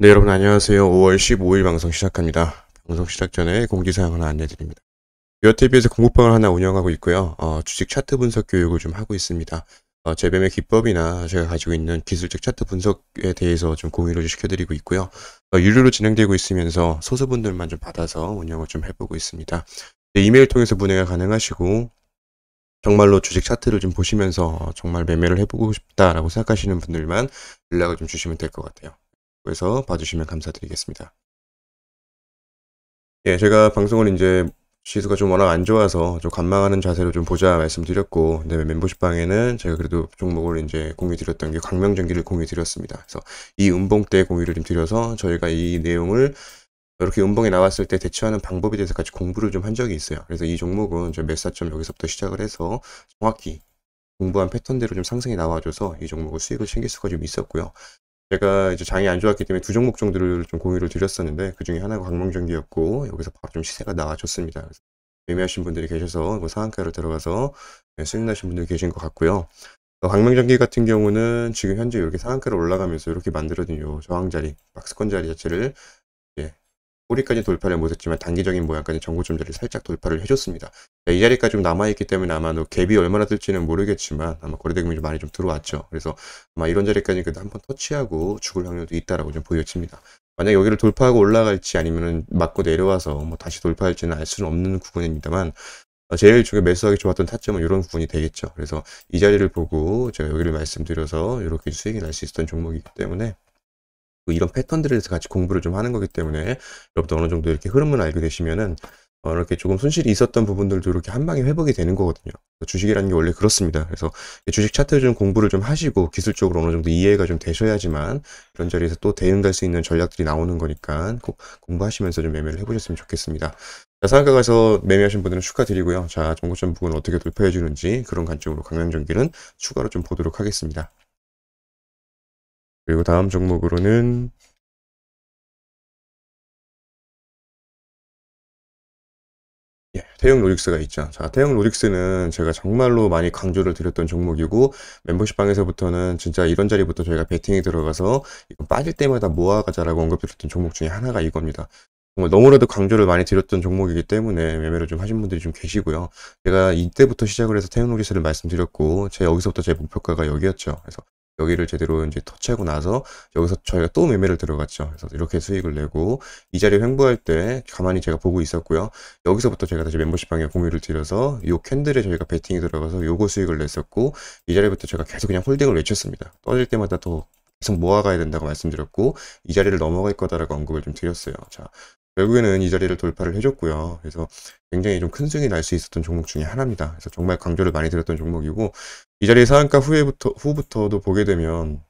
네, 여러분 안녕하세요. 5월 15일 방송 시작합니다. 방송 시작 전에 공지사항 하나 안내드립니다. 뷰어TV에서 공부방을 하나 운영하고 있고요. 주식 차트 분석 교육을 좀 하고 있습니다. 제 매매 기법이나 제가 가지고 있는 기술적 차트 분석에 대해서 좀 공유를 시켜드리고 있고요. 유료로 진행되고 있으면서 소수분들만 좀 받아서 운영을 좀 해보고 있습니다. 네, 이메일 통해서 문의가 가능하시고 정말로 주식 차트를 좀 보시면서 정말 매매를 해보고 싶다라고 생각하시는 분들만 연락을 좀 주시면 될 것 같아요. 그래서 봐주시면 감사드리겠습니다. 예, 제가 방송을 이제 지수가 좀 워낙 안 좋아서 좀 관망하는 자세로 좀 보자 말씀드렸고, 근데 멤버십 방에는 제가 그래도 종목을 이제 공유 드렸던 게 광명전기를 공유 드렸습니다. 그래서 이 음봉 때 공유를 좀 드려서 저희가 이 내용을 이렇게 음봉이 나왔을 때 대처하는 방법에 대해서 같이 공부를 좀 한 적이 있어요. 그래서 이 종목은 저 매사점 여기서부터 시작을 해서 정확히 공부한 패턴대로 좀 상승이 나와줘서 이 종목을 수익을 챙길 수가 좀 있었고요. 제가 이제 장이 안 좋았기 때문에 두 종목 정도를 좀 공유를 드렸었는데 그 중에 하나가 광명전기였고 여기서 바로 좀 시세가 나와줬습니다. 그래서 매매하신 분들이 계셔서 뭐 상한가를 들어가서 수익 나신 분들이 계신 것 같고요. 광명전기 같은 경우는 지금 현재 이렇게 상한가로 올라가면서 이렇게 만들어진 요 저항자리, 박스권 자리 자체를 예, 꼬리까지 돌파를 못했지만 단기적인 모양까지 전고점 자리를 살짝 돌파를 해줬습니다. 이 자리까지 좀 남아있기 때문에 아마도 갭이 얼마나 될지는 모르겠지만 아마 거래대금이 좀 많이 좀 들어왔죠. 그래서 아마 이런 자리까지 그래도 한번 터치하고 죽을 확률도 있다라고 좀 보여집니다. 만약 여기를 돌파하고 올라갈지 아니면은 맞고 내려와서 뭐 다시 돌파할지는 알 수는 없는 구간입니다만 제일 중에 매수하기 좋았던 타점은 이런 부분이 되겠죠. 그래서 이 자리를 보고 제가 여기를 말씀드려서 이렇게 수익이 날 수 있었던 종목이기 때문에 이런 패턴들에 대해서 같이 공부를 좀 하는 거기 때문에 여러분도 어느 정도 이렇게 흐름을 알게 되시면은 이렇게 조금 손실이 있었던 부분들도 이렇게 한 방에 회복이 되는 거거든요. 주식이라는 게 원래 그렇습니다. 그래서 주식 차트 좀 공부를 좀 하시고 기술적으로 어느 정도 이해가 좀 되셔야지만 이런 자리에서 또 대응될 수 있는 전략들이 나오는 거니까 꼭 공부하시면서 좀 매매를 해보셨으면 좋겠습니다. 자, 상한가 가서 매매하신 분들은 축하드리고요. 자, 정고점 부분 어떻게 돌파해 주는지 그런 관점으로 강남전기는 추가로 좀 보도록 하겠습니다. 그리고 다음 종목으로는 예, 태형 로직스가 있죠. 자, 태형 로직스는 제가 정말로 많이 강조를 드렸던 종목이고 멤버십 방에서부터는 진짜 이런 자리부터 저희가 베팅이 들어가서 이거 빠질 때마다 모아가자라고 언급드렸던 종목 중에 하나가 이겁니다. 정말 너무나도 강조를 많이 드렸던 종목이기 때문에 매매를 좀 하신 분들이 좀 계시고요. 제가 이때부터 시작을 해서 태형 로직스를 말씀드렸고 여기서부터 제 목표가가 여기였죠. 그래서 여기를 제대로 이제 터치하고 나서 여기서 저희가 또 매매를 들어갔죠. 그래서 이렇게 수익을 내고 이 자리 횡보할 때 가만히 제가 보고 있었고요. 여기서부터 제가 다시 멤버십 방에 공유를 드려서 요 캔들에 저희가 베팅이 들어가서 요거 수익을 냈었고 이 자리부터 제가 계속 그냥 홀딩을 외쳤습니다. 떠질 때마다 또 계속 모아가야 된다고 말씀드렸고 이 자리를 넘어갈 거다라고 언급을 좀 드렸어요. 자, 결국에는 이 자리를 돌파를 해줬고요. 그래서 굉장히 좀 큰 수익이 날 수 있었던 종목 중에 하나입니다. 그래서 정말 강조를 많이 드렸던 종목이고 이 자리 상한가 후부터도 보게 되면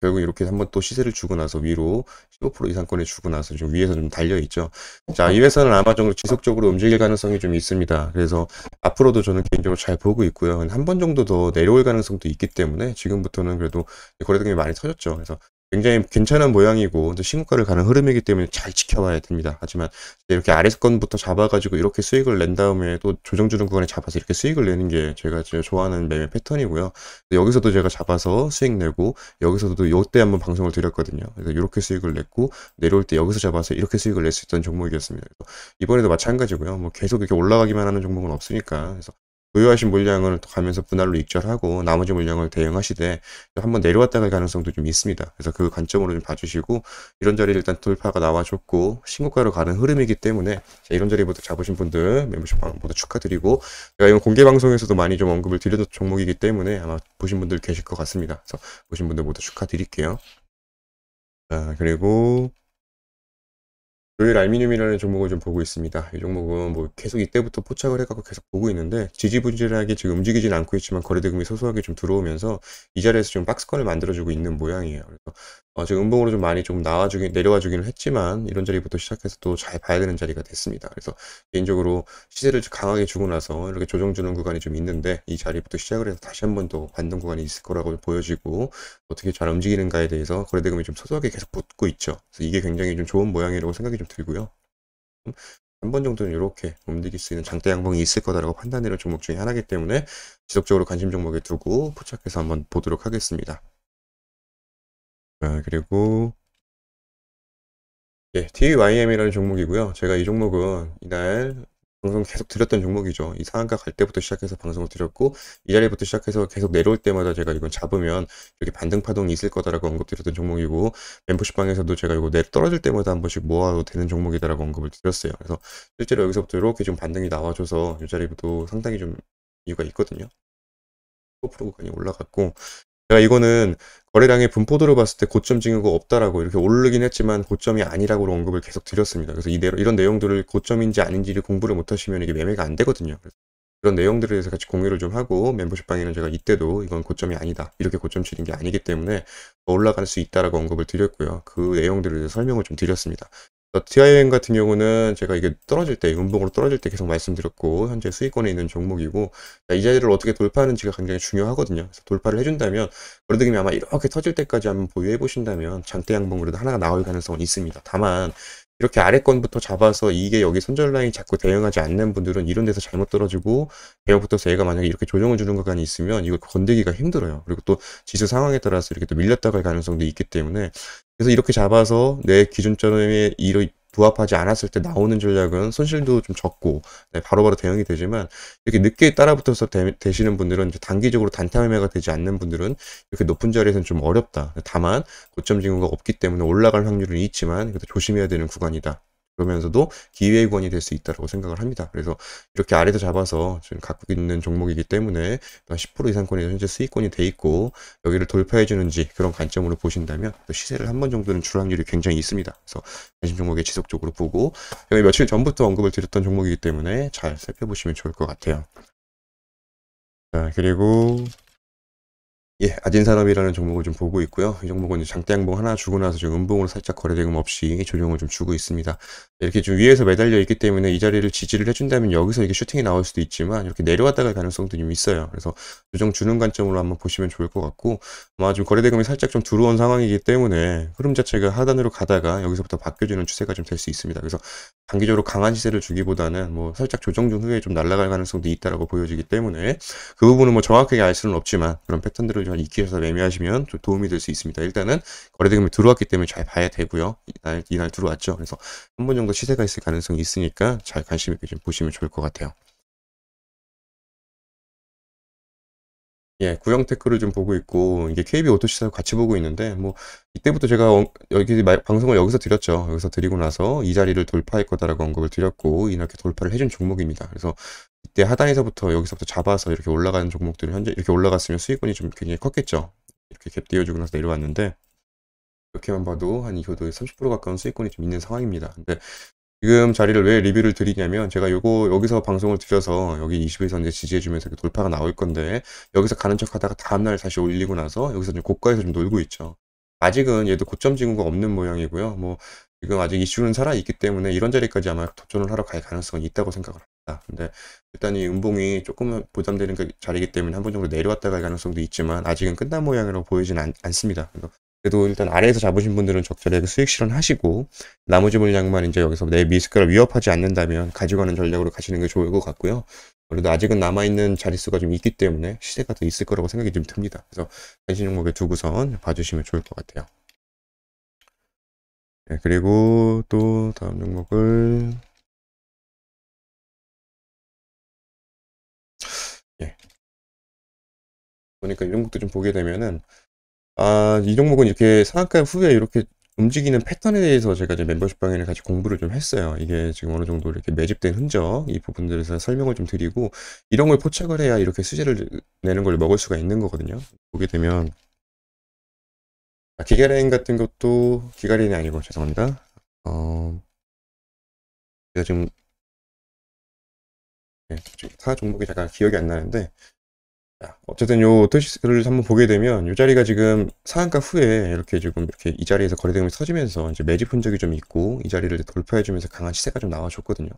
결국 이렇게 한번 또 시세를 주고 나서 위로 15% 이상권을 주고 나서 좀 위에서 좀 달려 있죠. 자, 이 회사는 아마 좀 지속적으로 움직일 가능성이 좀 있습니다. 그래서 앞으로도 저는 개인적으로 잘 보고 있고요. 한 번 정도 더 내려올 가능성도 있기 때문에 지금부터는 그래도 거래대금이 많이 터졌죠. 그래서 굉장히 괜찮은 모양이고 신고가를 가는 흐름이기 때문에 잘 지켜봐야 됩니다. 하지만 이렇게 아래권부터 잡아가지고 이렇게 수익을 낸 다음에 또 조정주는 구간에 잡아서 이렇게 수익을 내는 게 제가 제일 좋아하는 매매 패턴이고요. 여기서도 제가 잡아서 수익 내고 여기서도 요때 한번 방송을 드렸거든요. 그래서 이렇게 수익을 냈고 내려올 때 여기서 잡아서 이렇게 수익을 낼 수 있던 종목이었습니다. 그래서 이번에도 마찬가지고요. 뭐 계속 이렇게 올라가기만 하는 종목은 없으니까 그래서 보유하신 물량을 가면서 분할로 익절하고 나머지 물량을 대응하시되 한번 내려왔다 갈 가능성도 좀 있습니다. 그래서 그 관점으로 좀 봐주시고 이런 자리를 일단 돌파가 나와줬고 신고가로 가는 흐름이기 때문에 이런 자리부터 잡으신 분들 멤버십 모두 축하드리고 제가 이건 공개 방송에서도 많이 좀 언급을 드렸던 종목이기 때문에 아마 보신 분들 계실 것 같습니다. 그래서 보신 분들 모두 축하드릴게요. 자, 그리고 조일 알미늄이라는 종목을 좀 보고 있습니다. 이 종목은 뭐 계속 이때부터 포착을 해갖고 계속 보고 있는데 지지부진하게 지금 움직이진 않고 있지만 거래대금이 소소하게 좀 들어오면서 이 자리에서 좀 박스권을 만들어주고 있는 모양이에요. 그래서 지금 음봉으로 좀 많이 좀 내려와주기는 했지만 이런 자리부터 시작해서 또 잘 봐야 되는 자리가 됐습니다. 그래서 개인적으로 시세를 강하게 주고 나서 이렇게 조정주는 구간이 좀 있는데 이 자리부터 시작을 해서 다시 한 번 더 반등 구간이 있을 거라고 보여지고 어떻게 잘 움직이는가에 대해서 거래대금이 좀 소소하게 계속 붙고 있죠. 그래서 이게 굉장히 좀 좋은 모양이라고 생각이 좀 들고요. 한 번 정도는 이렇게 움직일 수 있는 장대 양봉이 있을 거다라고 판단되는 종목 중에 하나이기 때문에 지속적으로 관심 종목에 두고 포착해서 한번 보도록 하겠습니다. 자, 그리고 예, TYM이라는 종목이고요. 제가 이 종목은 이날 방송 계속 드렸던 종목이죠. 이 상한가 갈 때부터 시작해서 방송을 드렸고, 이 자리부터 시작해서 계속 내려올 때마다 제가 이건 잡으면 이렇게 반등 파동이 있을 거다라고 언급드렸던 종목이고, 멤버십 방에서도 제가 이거 떨어질 때마다 한 번씩 모아도 되는 종목이다라고 언급을 드렸어요. 그래서 실제로 여기서부터 이렇게 좀 반등이 나와줘서 이 자리부터 상당히 좀 이유가 있거든요. 15% 구간이 올라갔고, 제가 이거는 거래량의 분포도를 봤을 때 고점 징후가 없다라고 이렇게 오르긴 했지만 고점이 아니라고 언급을 계속 드렸습니다. 그래서 이런 내용들을 고점인지 아닌지를 공부를 못하시면 이게 매매가 안 되거든요. 그래서 그런 내용들에 대해서 같이 공유를 좀 하고, 멤버십 방에는 제가 이때도 이건 고점이 아니다, 이렇게 고점 치는 게 아니기 때문에 더 올라갈 수 있다라고 언급을 드렸고요. 그 내용들에 대해서 설명을 좀 드렸습니다. TIM 같은 경우는 제가 이게 떨어질 때, 음봉으로 떨어질 때 계속 말씀드렸고, 현재 수익권에 있는 종목이고, 이 자리를 어떻게 돌파하는지가 굉장히 중요하거든요. 그래서 돌파를 해준다면, 거래대금이 아마 이렇게 터질 때까지 한번 보유해 보신다면 장대 양봉 그래도 하나가 나올 가능성은 있습니다. 다만 이렇게 아래권부터 잡아서 이게 여기 손절 라인 잡고 대응하지 않는 분들은 이런 데서 잘못 떨어지고 대형부터서 얘가 만약에 이렇게 조정을 주는 구간이 있으면 이걸 건들기가 힘들어요. 그리고 또 지수 상황에 따라서 이렇게 또 밀렸다 갈 가능성도 있기 때문에, 그래서 이렇게 잡아서 내 기준점에 부합하지 않았을 때 나오는 전략은 손실도 좀 적고 바로바로 대응이 되지만, 이렇게 늦게 따라붙어서 되시는 분들은 이제 단기적으로 단타 매매가 되지 않는 분들은 이렇게 높은 자리에서는 좀 어렵다. 다만 고점 징후가 없기 때문에 올라갈 확률은 있지만 그래도 조심해야 되는 구간이다. 그러면서도 기회의 구간이 될 수 있다고 생각을 합니다. 그래서 이렇게 아래서 잡아서 지금 갖고 있는 종목이기 때문에 10% 이상권이 현재 수익권이 돼 있고 여기를 돌파해 주는지 그런 관점으로 보신다면 또 시세를 한 번 정도는 줄 확률이 굉장히 있습니다. 그래서 관심 종목에 지속적으로 보고, 여기 며칠 전부터 언급을 드렸던 종목이기 때문에 잘 살펴보시면 좋을 것 같아요. 자, 그리고 예, 아진산업이라는 종목을 좀 보고 있고요. 이 종목은 이제 장대 양봉 하나 주고 나서 지금 음봉으로 살짝 거래대금 없이 조정을 좀 주고 있습니다. 이렇게 좀 위에서 매달려 있기 때문에 이 자리를 지지를 해준다면 여기서 이게 슈팅이 나올 수도 있지만 이렇게 내려왔다 갈 가능성도 좀 있어요. 그래서 조정 주는 관점으로 한번 보시면 좋을 것 같고, 아마 좀 거래대금이 살짝 좀 들어온 상황이기 때문에 흐름 자체가 하단으로 가다가 여기서부터 바뀌어주는 추세가 좀 될 수 있습니다. 그래서 단기적으로 강한 시세를 주기보다는 뭐 살짝 조정 중 후에 좀 날아갈 가능성도 있다라고 보여지기 때문에 그 부분은 뭐 정확하게 알 수는 없지만 그런 패턴들을 좀 익히셔서 매매하시면 좀 도움이 될 수 있습니다. 일단은 거래대금이 들어왔기 때문에 잘 봐야 되고요. 이날 들어왔죠. 그래서 한 번 정도 시세가 있을 가능성이 있으니까 잘 관심 있게 좀 보시면 좋을 것 같아요. 예, 구형테크를 좀 보고 있고, 이게 KB 오토시사도 같이 보고 있는데, 뭐, 이때부터 제가 여기 방송을 여기서 드렸죠. 여기서 드리고 나서 이 자리를 돌파할 거다라고 언급을 드렸고, 이렇게 돌파를 해준 종목입니다. 그래서 이때 하단에서부터 여기서부터 잡아서 이렇게 올라가는 종목들은 현재 이렇게 올라갔으면 수익권이 좀 굉장히 컸겠죠. 이렇게 갭 띄워주고 나서 내려왔는데, 이렇게만 봐도 한 이후도 30% 가까운 수익권이 좀 있는 상황입니다. 근데 지금 자리를 왜 리뷰를 드리냐면, 제가 여기서 방송을 드려서 여기 20에서 이제 지지해주면서 이렇게 돌파가 나올 건데, 여기서 가는 척 하다가 다음날 다시 올리고 나서 여기서 좀 고가에서 좀 놀고 있죠. 아직은 얘도 고점 징후가 없는 모양이고요. 뭐 지금 아직 이슈는 살아있기 때문에 이런 자리까지 아마 도전을 하러 갈 가능성이 있다고 생각을 합니다. 근데 일단 이 음봉이 조금 부담되는 자리이기 때문에 한 번 정도 내려왔다 갈 가능성도 있지만 아직은 끝난 모양으로 보이진 않습니다. 그래도 일단 아래에서 잡으신 분들은 적절하게 수익 실현하시고, 나머지 물량만 이제 여기서 내 미스가를 위협하지 않는다면 가져가는 전략으로 가시는 게 좋을 것 같고요. 그래도 아직은 남아있는 자릿수가 좀 있기 때문에 시세가 더 있을 거라고 생각이 좀 듭니다. 그래서 관심 종목에 두고선 봐주시면 좋을 것 같아요. 네, 그리고 또 다음 종목을 예, 보니까 이 종목도 좀 보게 되면은, 이 종목은 이렇게 상한가 후에 이렇게 움직이는 패턴에 대해서 제가 이제 멤버십 방에는 같이 공부를 좀 했어요. 이게 지금 어느 정도 이렇게 매집된 흔적, 이 부분들에서 설명을 좀 드리고, 이런 걸 포착을 해야 이렇게 수제를 내는 걸 먹을 수가 있는 거거든요. 보게 되면, 기가레인 같은 것도, 기가레인이 아니고, 죄송합니다. 제가 지금, 네, 타 종목이 잠깐 기억이 안 나는데, 어쨌든 요 토시스를 한번 보게 되면 요 자리가 지금 상한가 후에 이렇게 지금 이렇게 이 자리에서 거래대금이 터지면서 이제 매집 흔적이 좀 있고 이 자리를 돌파해주면서 강한 시세가 좀 나와줬거든요.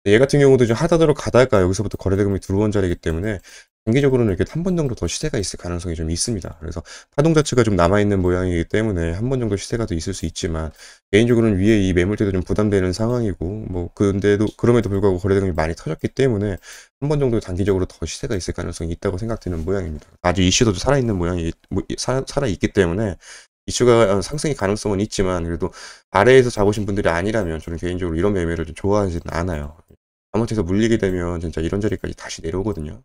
얘 같은 경우도 이제 하단으로 가다가 여기서부터 거래대금이 들어온 자리이기 때문에 단기적으로는 이렇게 한 번 정도 더 시세가 있을 가능성이 좀 있습니다. 그래서 파동 자체가 좀 남아있는 모양이기 때문에 한 번 정도 시세가 더 있을 수 있지만, 개인적으로는 위에 이 매물대도 좀 부담되는 상황이고, 뭐 근데도 그럼에도 불구하고 거래대금이 많이 터졌기 때문에 한 번 정도 단기적으로 더 시세가 있을 가능성이 있다고 생각되는 모양입니다. 아직 이슈도 살아있는 모양이 살아있기 때문에 이슈가 상승의 가능성은 있지만 그래도 아래에서 잡으신 분들이 아니라면 저는 개인적으로 이런 매매를 좀 좋아하지는 않아요. 잘못해서 물리게 되면 진짜 이런 자리까지 다시 내려오거든요.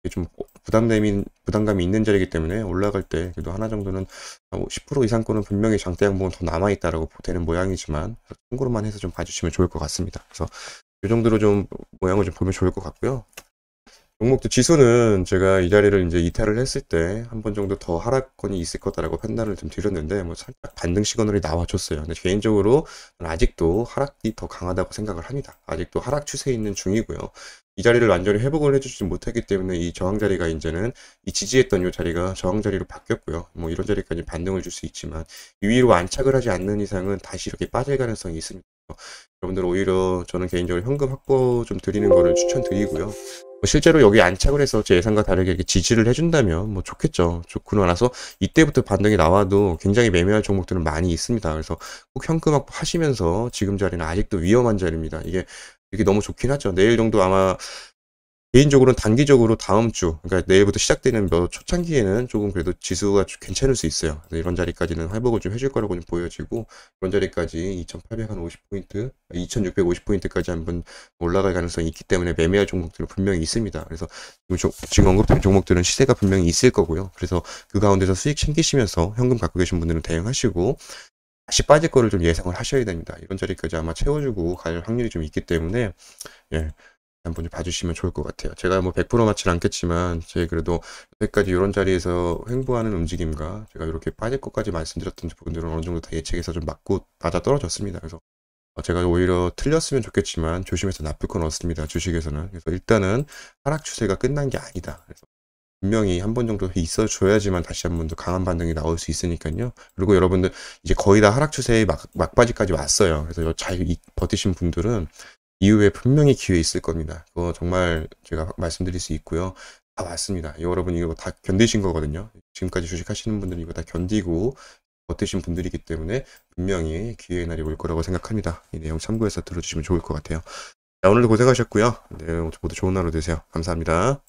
이게 좀 부담감이 있는 자리이기 때문에 올라갈 때 그래도 하나 정도는 10% 이상권은 분명히 장대 양봉은 더 남아있다라고 되는 모양이지만 참고로만 해서 좀 봐주시면 좋을 것 같습니다. 그래서 이 정도로 좀 모양을 좀 보면 좋을 것 같고요. 종목도 지수는 제가 이 자리를 이제 이탈을 했을 때 한 번 정도 더 하락권이 있을 거다라고 판단을 좀 드렸는데 뭐 살짝 반등 시그널이 나와줬어요. 근데 개인적으로 아직도 하락이 더 강하다고 생각을 합니다. 아직도 하락 추세에 있는 중이고요. 이 자리를 완전히 회복을 해주지 못했기 때문에 이 저항 자리가 이제는 이 지지했던 이 자리가 저항 자리로 바뀌었고요. 뭐 이런 자리까지 반등을 줄 수 있지만 위로 안착을 하지 않는 이상은 다시 이렇게 빠질 가능성이 있습니다. 여러분들 오히려 저는 개인적으로 현금 확보 좀 드리는 거를 추천드리고요. 실제로 여기 안착을 해서 제 예상과 다르게 이렇게 지지를 해준다면 뭐 좋겠죠. 좋고 나서 이때부터 반등이 나와도 굉장히 매매할 종목들은 많이 있습니다. 그래서 꼭 현금 확보하시면서 지금 자리는 아직도 위험한 자리입니다. 이게 너무 좋긴 하죠. 내일 정도 아마 개인적으로는 단기적으로 다음 주, 그러니까 내일부터 시작되는 초창기에는 조금 그래도 지수가 괜찮을 수 있어요. 이런 자리까지는 회복을 좀 해줄 거라고 좀 보여지고, 이런 자리까지 2,850포인트, 2,650포인트까지 한번 올라갈 가능성이 있기 때문에 매매할 종목들은 분명히 있습니다. 그래서 지금 언급된 종목들은 시세가 분명히 있을 거고요. 그래서 그 가운데서 수익 챙기시면서 현금 갖고 계신 분들은 대응하시고, 다시 빠질 거를 좀 예상을 하셔야 됩니다. 이런 자리까지 아마 채워주고 갈 확률이 좀 있기 때문에, 예. 한번 좀 봐주시면 좋을 것 같아요. 제가 뭐 100% 맞지는 않겠지만, 제 그래도 여태까지 이런 자리에서 횡보하는 움직임과 제가 이렇게 빠질 것까지 말씀드렸던 부분들은 어느 정도 다 예측해서 좀 맞아 떨어졌습니다. 그래서 제가 오히려 틀렸으면 좋겠지만 조심해서 나쁠 건 없습니다. 주식에서는. 그래서 일단은 하락 추세가 끝난 게 아니다. 그래서 분명히 한 번 정도 있어줘야지만 다시 한 번 더 강한 반등이 나올 수 있으니까요. 그리고 여러분들 이제 거의 다 하락 추세의 막바지까지 왔어요. 그래서 잘 버티신 분들은 이후에 분명히 기회 있을 겁니다. 그거 정말 제가 말씀드릴 수 있고요. 다 왔습니다. 여러분 이거 다 견디신 거거든요. 지금까지 주식하시는 분들은 이거 다 견디고 버티신 분들이기 때문에 분명히 기회의 날이 올 거라고 생각합니다. 이 내용 참고해서 들어주시면 좋을 것 같아요. 자, 오늘도 고생하셨고요. 네, 모두 좋은 하루 되세요. 감사합니다.